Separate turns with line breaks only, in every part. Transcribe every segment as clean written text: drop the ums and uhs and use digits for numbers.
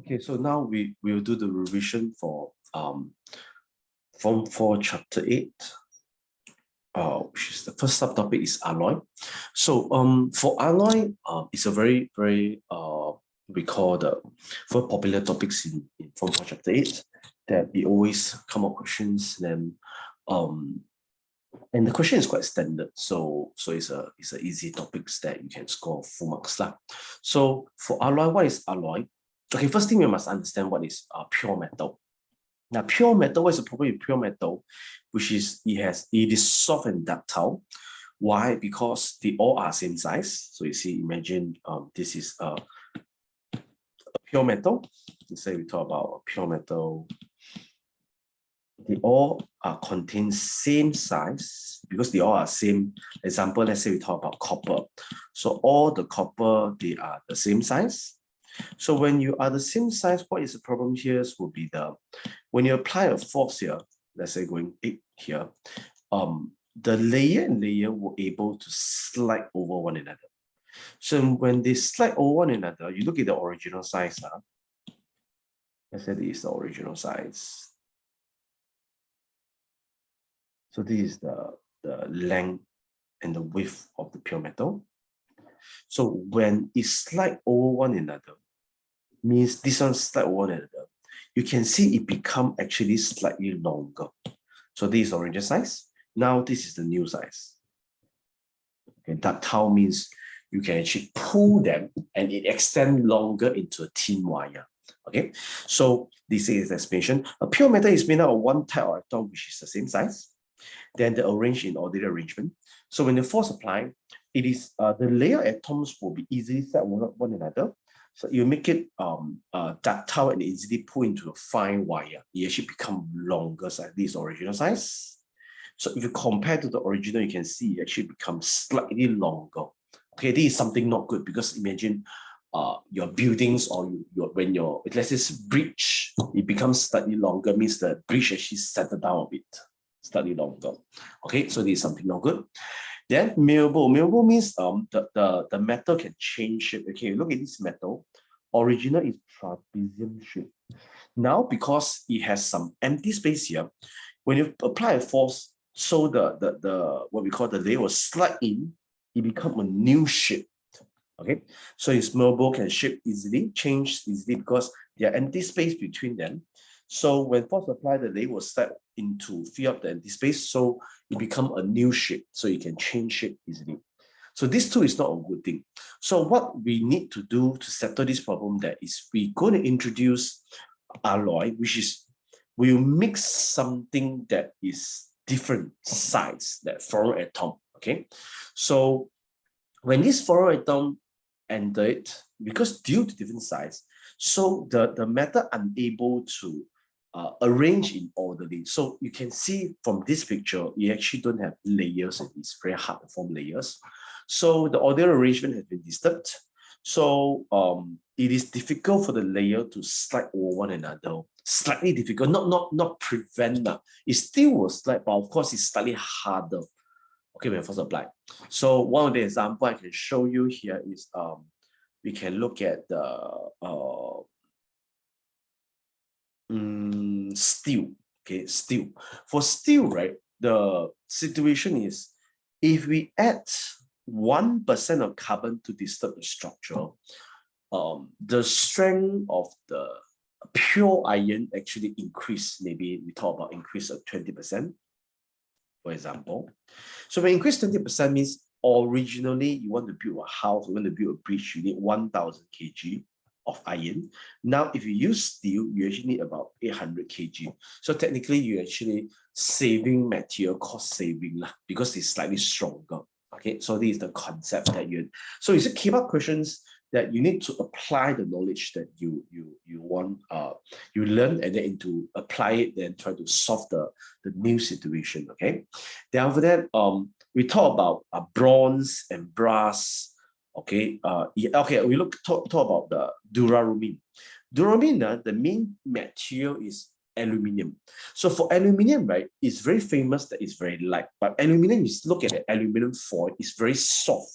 Okay, so now we will do the revision for Form 4 Chapter 8, which is the first subtopic is alloy. So for alloy, it's a very we call the very popular topics in Form 4 Chapter 8 that we always come up questions. And the question is quite standard, so it's an easy topics that you can score full marks lah. So for alloy, what is alloy? Okay, first thing we must understand what is pure metal. Now, pure metal, what is the problem with pure metal? Which is it is soft and ductile. Why? Because they all are same size. So you see, imagine this is a pure metal. Let's say we talk about a pure metal. They all contain same size because they all are same. Example, let's say we talk about copper. So all the copper, they are the same size. So when you are the same size, what is the problem here will be when you apply a force here, let's say going 8 here, the layer and layer were able to slide over one another. So when they slide over one another, you look at the original size. Let's say this is the original size. So this is the length and the width of the pure metal. So when it slide over one another, means this one slide over one another, you can see it become actually slightly longer. So this is original size. Now this is the new size. Okay, ductile means you can actually pull them and it extends longer into a thin wire. Okay, so this is the explanation. A pure metal is made out of one type of atom which is the same size. Then they arrange in orderly arrangement. So when the force applied, it is the layer atoms will be easily set one another. So you make it ductile and easily pull into a fine wire. It actually become longer size. This is original size. So if you compare to the original, you can see it actually becomes slightly longer. Okay, this is something not good because imagine your buildings or when your let's say bridge, it becomes slightly longer, means the bridge actually settle down a bit, slightly longer. Okay, so this is something not good. Then malleable. Malleable means the metal can change shape. Okay, look at this metal. Original is trapezium shape. Now, because it has some empty space here, when you apply a force, so the what we call the layer will slide in, it become a new shape. Okay, so it's malleable, can shape easily, change easily because there are empty space between them. So when force applied, the layer will slide into fill up the empty space, so it become a new shape, so you can change shape easily. So this too is not a good thing. So what we need to do to settle this problem, that is we're going to introduce alloy, which is we'll mix something that is different size, that foreign atom. Okay, so when this foreign atom enter it, because due to different size, so the metal unable to arrange in orderly. So you can see from this picture, you actually don't have layers, and it's very hard to form layers. So the order arrangement has been disturbed. So it is difficult for the layer to slide over one another. Slightly difficult, not prevent. It still will slide, but of course it's slightly harder. Okay, when first applied. So one of the examples I can show you here is we can look at the steel. Okay, steel. For steel, right, the situation is if we add 1% of carbon to disturb the structure, the strength of the pure iron actually increase. Maybe we talk about increase of 20%, for example. So when increase 20% means originally you want to build a house, you want to build a bridge, you need 1,000 kg of iron. Now, if you use steel, you actually need about 800 kg. So technically, you're actually saving material cost saving because it's slightly stronger. Okay, so this is the concept that so it's a keep up questions that you need to apply the knowledge that you want you learn, and then to apply it, then try to solve the new situation. Okay, then after that we talk about bronze and brass. Okay, okay, we talk about the duralumin. Duralumin, the main material is aluminium. So for aluminium, right, it's very famous that it's very light, but aluminium, you look at the aluminium foil, it's very soft.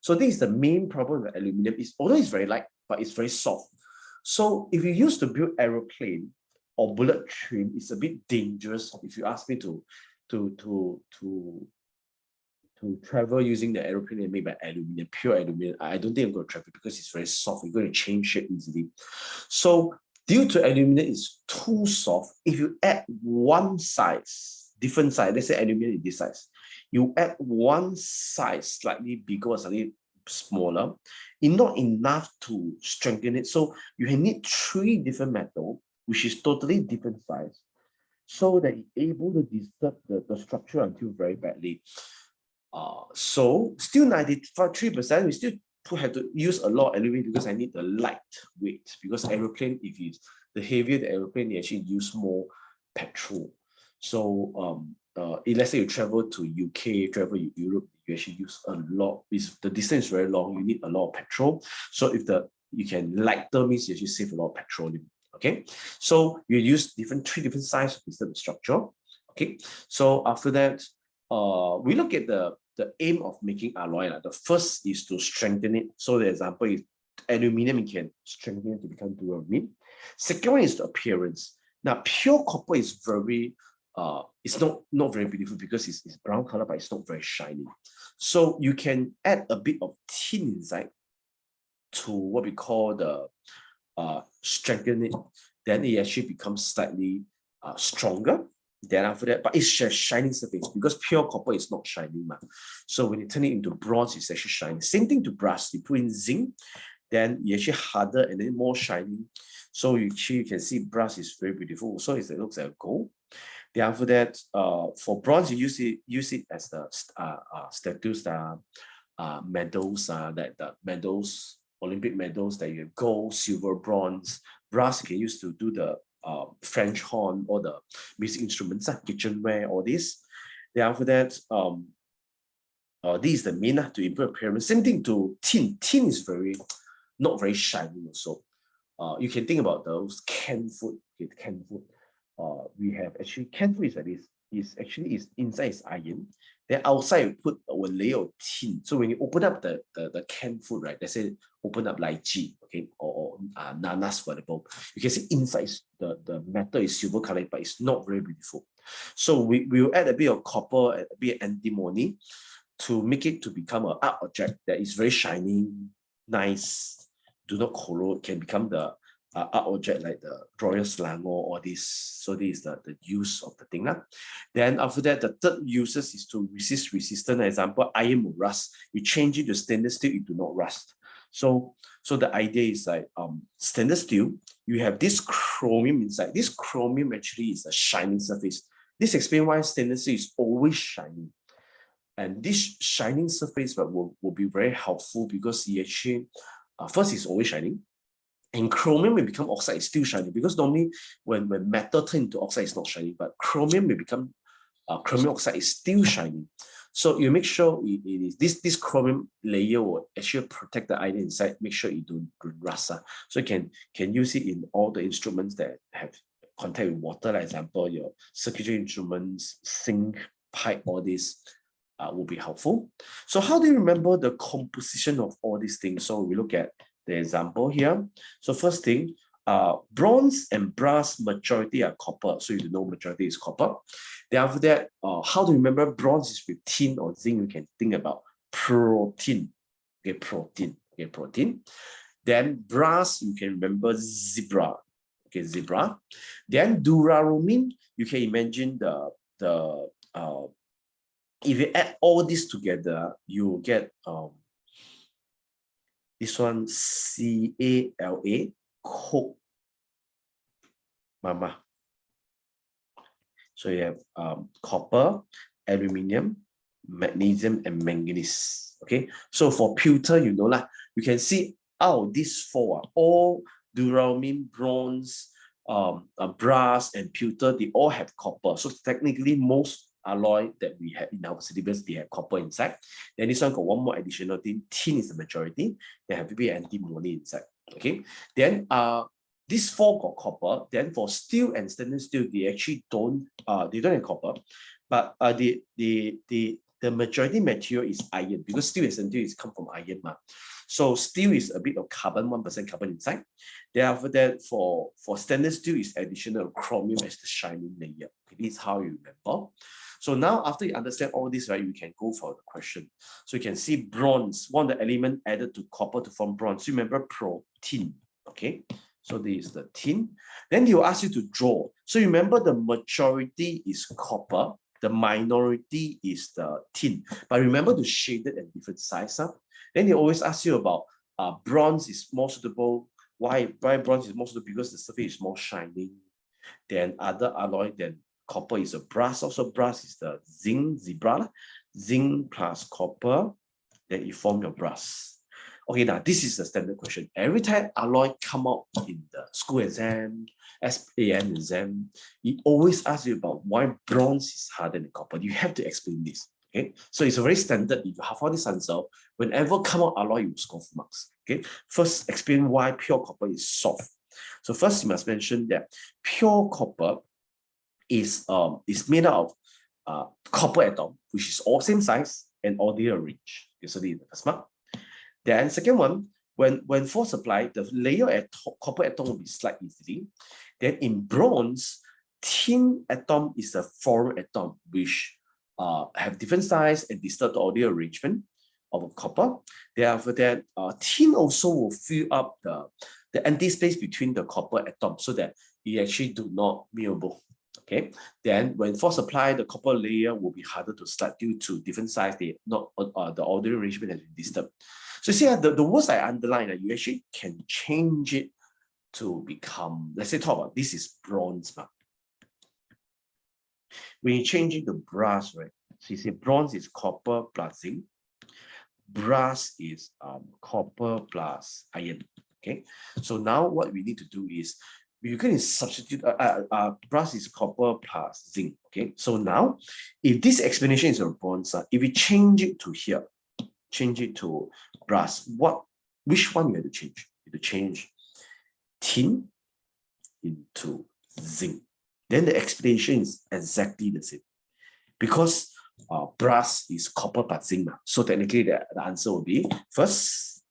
So this is the main problem with aluminium, is although it's very light, but it's very soft. So if you use to build aeroplane or bullet train, it's a bit dangerous if you ask me to travel using the aeroplane and made by aluminum, pure aluminum. I don't think I'm going to travel because it's very soft. You're going to change shape easily. So due to aluminum is too soft, if you add one size, different size, let's say aluminum is this size, you add one size slightly bigger or slightly smaller, it's not enough to strengthen it. So you need 3 different metal, which is totally different size, so that you're able to disturb the structure until very badly. So still 93%, we still have to use a lot of aluminum because I need the light weight, because aeroplane, if it's the heavier the aeroplane, you actually use more petrol. So if let's say you travel to UK, travel to Europe, you actually use a lot. The distance is very long, you need a lot of petrol. So if you can lighter means you actually save a lot of petroleum. Okay, so you use 3 different sizes to the structure. Okay, so after that, we look at the aim of making alloy. The first is to strengthen it. So the example is aluminum, you can strengthen it to become durable. Second one is the appearance. Now, pure copper is very, it's not very beautiful because it's brown color, but it's not very shiny. So you can add a bit of tin inside to what we call the strengthen it. Then it actually becomes slightly stronger. Then after that, but it's a shining surface because pure copper is not shining. So when you turn it into bronze, it's actually shining. Same thing to brass. You put in zinc, then it's actually harder and then more shining. So you can see brass is very beautiful. So it looks like gold. Then after that, for bronze, you use it as the statues, medals, that the medals, Olympic medals that you have gold, silver, bronze. Brass you can use to do the French horn or the music instruments, kitchenware, all this. Then after that, this is the main to improve appearance. Same thing to tin. Tin is not very shiny also. You can think about those canned food. Okay, canned food. We have actually canned food is like this. Is inside is iron. Then outside you put a layer of tin. So when you open up the canned food, right? Let's say open up lychee, okay, or nanas, whatever. You can see inside the metal is silver color, but it's not very beautiful. So we will add a bit of copper and a bit of antimony to make it to become an art object that is very shining, nice, do not corrode, can become the art object like the Royal Selangor or this. So this is the use of the thing. Then after that, the third uses is to resist resistant. Example, iron will rust. You change it to stainless steel, it do not rust. So the idea is like stainless steel, you have this chromium inside. This chromium actually is a shining surface. This explains why stainless steel is always shining. And this shining surface will be very helpful because it actually, first, it's always shining. And chromium may become oxide, it's still shining. Because normally when metal turns into oxide, it's not shining. But chromium may become, chromium oxide is still shining. So you make sure it is this chromium layer will actually protect the iron inside, make sure it don't rust. So you can use it in all the instruments that have contact with water, like example, your circuitry instruments, sink, pipe, all this. Will be helpful. So how do you remember the composition of all these things? So we look at the example here. So first thing, bronze and brass majority are copper. So you know majority is copper. Then after that, how to remember bronze is with tin or zinc? You can think about protein. Okay, protein. Okay, protein. Then brass, you can remember zebra. Okay, zebra. Then duralumin, you can imagine if you add all this together, you will get this one, CALA, coke, mama. So you have copper, aluminium, magnesium, and manganese. Okay, so for pewter, you know lah, you can see these four are all duralumin, bronze, brass, and pewter. They all have copper. So technically, most alloy that we have in our syllabus, they have copper inside. Then this one got one more additional thing. Tin is the majority. They have maybe antimony inside. Okay. Then these four got copper. Then for steel and stainless steel, they actually don't have copper, but the majority material is iron because steel and stainless steel come from iron. So steel is a bit of carbon, 1% carbon inside. Then after that, for stainless steel is additional chromium as the shining layer. This is how you remember. So now after you understand all this, right, you can go for the question. So you can see bronze, one of the element added to copper to form bronze. You remember tin, okay? So this is the tin. Then they will ask you to draw. So you remember the majority is copper, the minority is the tin. But remember to shade it at different size. Huh? Then they always ask you about bronze is more suitable. Why bronze is more suitable? Because the surface is more shining than other alloy. Then copper is a brass. Also brass is the zinc, zebra. Zinc plus copper, then you form your brass. Okay, now this is the standard question. Every time alloy come out in the school exam, SAM exam, it always asks you about why bronze is harder than copper. You have to explain this. Okay, so it's a very standard. If you have all this answer, whenever come out alloy, you score full marks. Okay, first explain why pure copper is soft. So first you must mention that pure copper is made out of copper atom, which is all same size and orderly arranged. Okay, so this is the first mark. Then second one, when force applied, the layer at copper atom will be slide easily. Then in bronze, tin atom is a foreign atom which have different size and disturb the orderly arrangement of copper. Therefore, that tin also will fill up the empty space between the copper atom so that it actually do not mutable. Okay, then when force applied, the copper layer will be harder to slide due to different size. They not the orderly arrangement has been disturbed. So see, the words I underline, you actually can change it to become, let's say, talk about this is bronze. When you change it to brass, right? So you see, bronze is copper plus zinc. Brass is copper plus iron. Okay, so now what we need to do is you can substitute brass is copper plus zinc. Okay, so now if this explanation is a bronze, if we change it to here, change it to brass, which one you have to change? You have to change tin into zinc. Then the explanation is exactly the same because brass is copper plus zinc. So technically the answer will be first,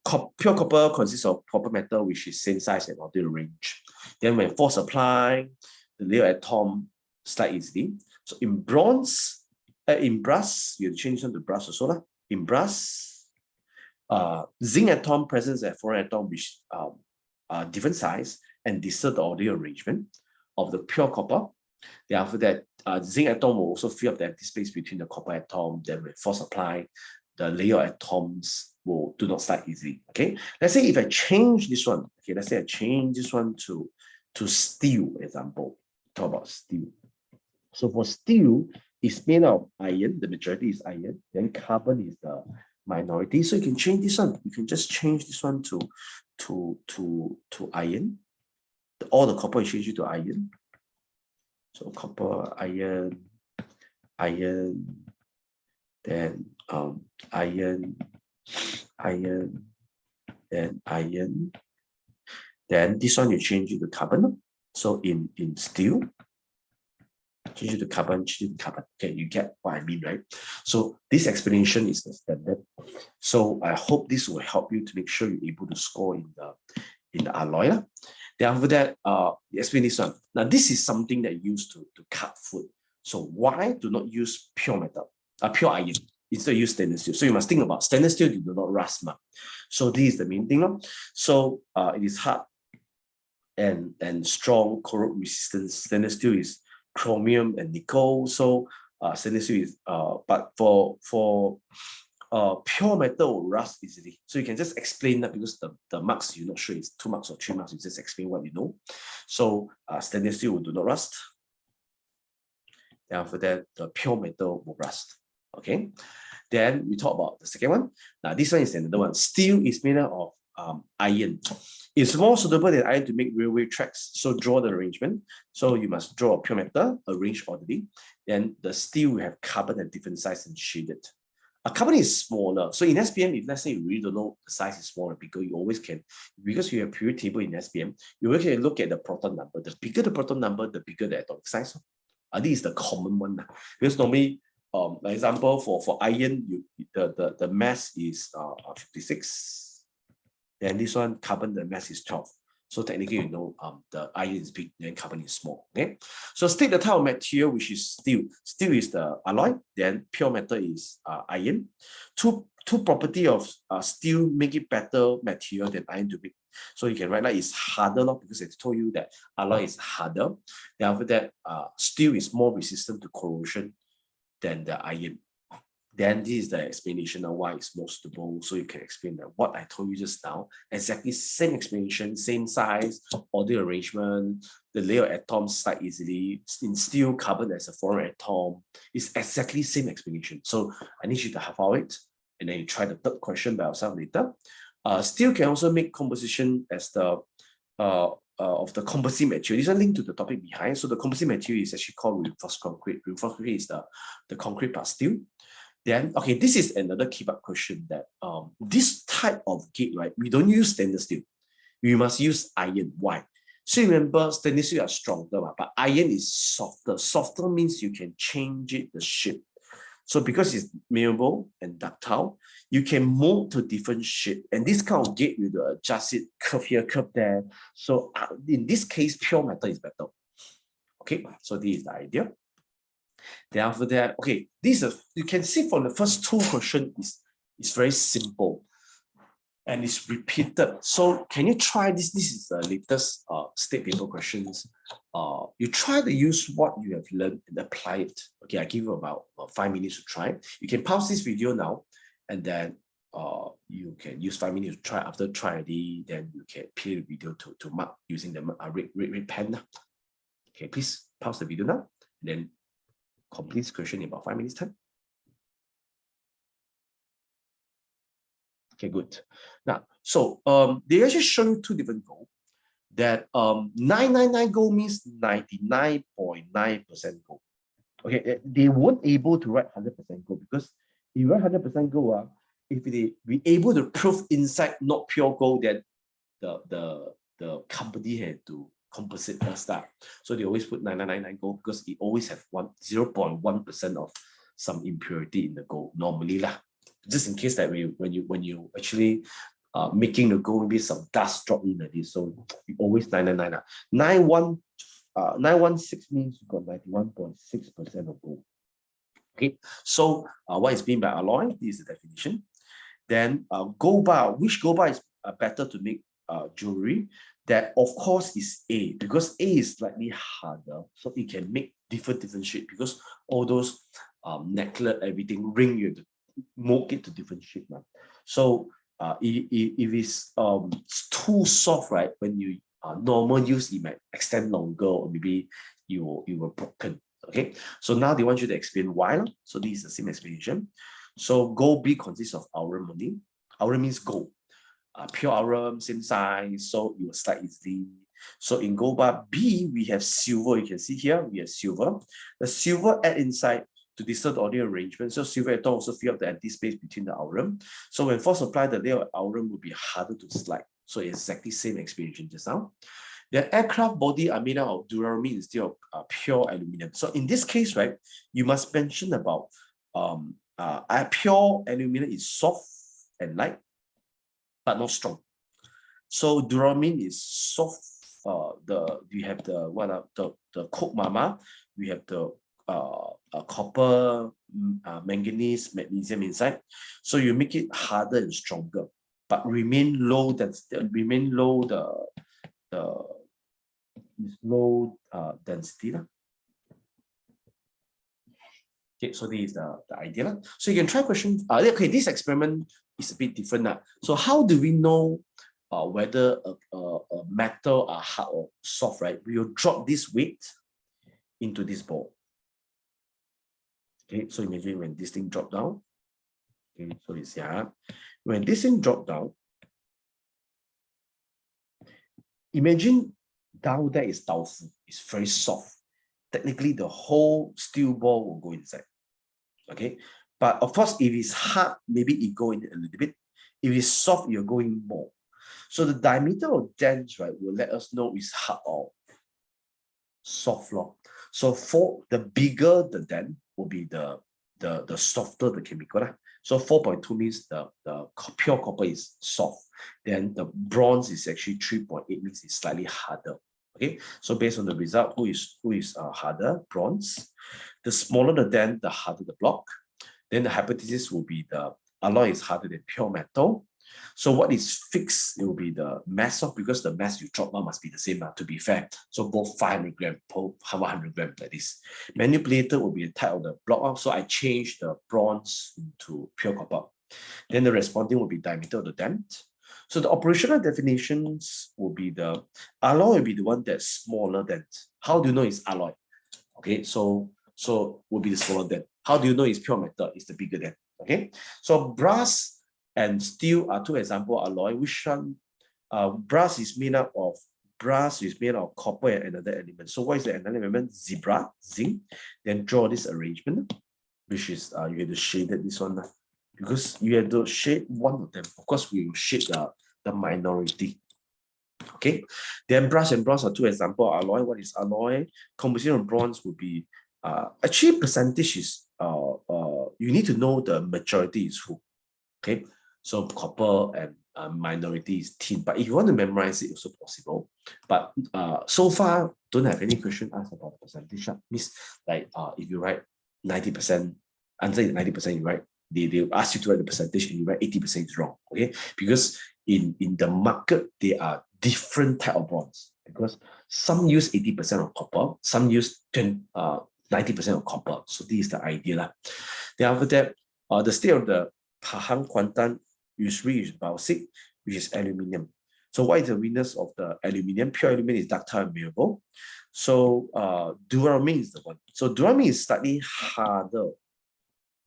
pure copper consists of copper metal which is same size and orderly range. Then when force applied, the layer atom slide easily. So in brass, you change them to brass also. In brass, zinc atom presents a foreign atom which different size and disturb the orderly arrangement of the pure copper. Then after that, zinc atom will also fill up the empty space between the copper atom. Then when force applied, the layer atoms do not slide easily. Okay, let's say if I change this one. Okay, let's say I change this one to steel. Example, talk about steel. So for steel, it's made of iron. The majority is iron. Then carbon is the minority. So you can change this one. You can just change this one to iron. All the copper is changed to iron. So copper, iron, then iron, then iron. Then this one you change it to carbon. So in steel, change it to carbon, change it to carbon. Okay, you get what I mean, right? So this explanation is the standard. So I hope this will help you to make sure you're able to score in the alloy. Then after that, explain this one. Now this is something that you use to cut food. So why do not use pure metal, pure iron? Instead use stainless steel. So you must think about stainless steel, you do not rust. So this is the main thing. So it is hard and strong corrosion resistance. Stainless steel is chromium and nickel. So stainless steel is but for pure metal will rust easily. So you can just explain that because the marks you're not sure it's 2 marks or 3 marks. You just explain what you know. So stainless steel will do not rust. Then after that, the pure metal will rust. Okay. Then we talk about the second one. Now this one is another one. Steel is made out of iron. It's more suitable than iron to make railway tracks. So draw the arrangement. So you must draw a pure metal, arrange orderly. Then the steel will have carbon at different size and shaded. A carbon is smaller. So in SPM, if let's say you really don't know the size is smaller or bigger, you always can, because you have periodic table in SPM, you always can look at the proton number. The bigger the proton number, the bigger the atomic size. This is the common one. Because normally example for iron, the mass is 56. Then this one, carbon, the mass is 12. So technically, you know, the iron is big, then carbon is small. Okay. So state the type of material, which is steel. Steel is the alloy. Then pure metal is iron. Two property of steel make it better material than iron to make. So you can write like it's harder, because I told you that alloy is harder. Then after that, steel is more resistant to corrosion than the iron. Then this is the explanation of why it's more suitable. So you can explain that what I told you just now, exactly same explanation, same size, order arrangement, the layer of atoms slide easily. In steel, carbon as a foreign atom. It's exactly same explanation. So I need you to half out it, and then you try the third question by yourself later. Steel can also make composition as the of the composite material. This is linked to the topic behind. So the composite material is actually called reinforced concrete. Reinforced concrete is the concrete plus steel. Then, okay, this is another keep-up question that this type of gate, right, we don't use stainless steel. We must use iron. Why? So remember, stainless steel are stronger, but iron is softer. Softer means you can change it, the shape. So because it's malleable and ductile, you can mold to different shape. And this kind of gate, you adjust it, curve here, curve there. So in this case, pure metal is better. Okay, so this is the idea. Then after that, okay, this is you can see from the first two questions is very simple and it's repeated. So can you try this? This is the latest state paper questions. You try to use what you have learned and apply it. Okay, I give you about 5 minutes to try. You can pause this video now, and then you can use 5 minutes to try. After try already, then you can play the video to mark using the red pen. Okay, please pause the video now, and then complete this question in about 5 minutes time. Okay, good. Now, so they actually show you two different goals. That 999 goal means 99.9% goal. Okay, they weren't able to write 100% goal because if you write 100% goal, if they be able to prove inside not pure gold, then the company had to compensate us that. So they always put 9999 gold because it always have 0.1% of some impurity in the gold normally lah. Just in case that when you actually making the gold, maybe some dust drop in at this. So always 999. 916 means you got 91.6% of gold. Okay, so what is meant by alloy? This is the definition. Then gold bar, which gold bar is better to make jewelry? That of course is A, because A is slightly harder, so it can make different shape, because all those necklace, everything, ring, you mold it to different shape. So if it's too soft, right, when you normal use, it might extend longer, or maybe you were broken. Okay, so now they want you to explain why. So this is the same explanation. So gold B consists of aurum only. Aurum means gold. Pure aurum, same size, so it will slide easily. So in gold bar B, we have silver. You can see here, we have silver. The silver add inside to disturb the audio arrangement. So silver atom also fill up the empty space between the aurum. So when force applied, the layer of aurum will be harder to slide. So exactly same explanation just now. The aircraft body are made out of duralumin instead of pure aluminum. So in this case, right, you must mention about pure aluminum is soft and light, but not strong. So duralumin is soft. We have the coke mama. We have the copper, manganese, magnesium inside. So you make it harder and stronger, but remain low. Low density. Okay, so this is the idea. So you can try question. Okay, this experiment is a bit different. So how do we know whether a metal are hard or soft, right? We will drop this weight into this ball. Okay, so imagine when this thing drop down. Okay, so it's when this thing drop down, imagine down there is tofu. It's very soft. Technically, the whole steel ball will go inside. Okay, but of course, if it's hard, maybe it go in a little bit. If it's soft, you're going more. So the diameter of dents, right, will let us know it's hard or soft. So for the bigger the dent will be the the softer the chemical. So 4.2 means the pure copper is soft. Then the bronze is actually 3.8, means it's slightly harder. Okay, so based on the result, who is harder? Bronze. The smaller the dent, the harder the block. Then the hypothesis will be the alloy is harder than pure metal. So what is fixed? It will be the mass of, because the mass you drop down must be the same, to be fair. So both 500 grams, 100 grams like this. Manipulator will be the type of the block. So I change the bronze into pure copper. Then the responding will be diameter of the dent. So the operational definitions will be the alloy will be the one that's smaller than. How do you know it's alloy? Okay, so will be the smaller than. How do you know it's pure metal? It's the bigger than. Okay, so brass and steel are two example alloy. Which one? Brass is made up of copper and another element. So what is the another element? Zebra, zinc. Then draw this arrangement, which is you have to shade this one, because you have to shade one of them. Of course, we will shade the minority. Okay, then brass and bronze are two example of alloy. What is alloy? Composition of bronze would be actually percentage is you need to know the majority is who. Okay, so copper and minority is tin. But if you want to memorize it, also possible. But so far, don't have any question asked about the percentage. Means like if you write 90%, answer 90%, you write. They ask you to write the percentage and you write 80% is wrong. Okay, because in the market there are different type of bronze, because some use 80% of copper, some use 90% of copper. So this is the idea. Then after that, the state of the Pahang Kuantan usually is bauxite, which is aluminium. So what is the weakness of the aluminium? Pure aluminium is ductile and malleable. So duramine is the one. So duramine is slightly harder.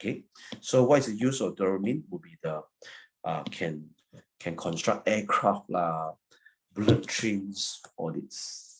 Okay. So what is the use of duramine? Will be the can construct aircraft, bullet trains, all this.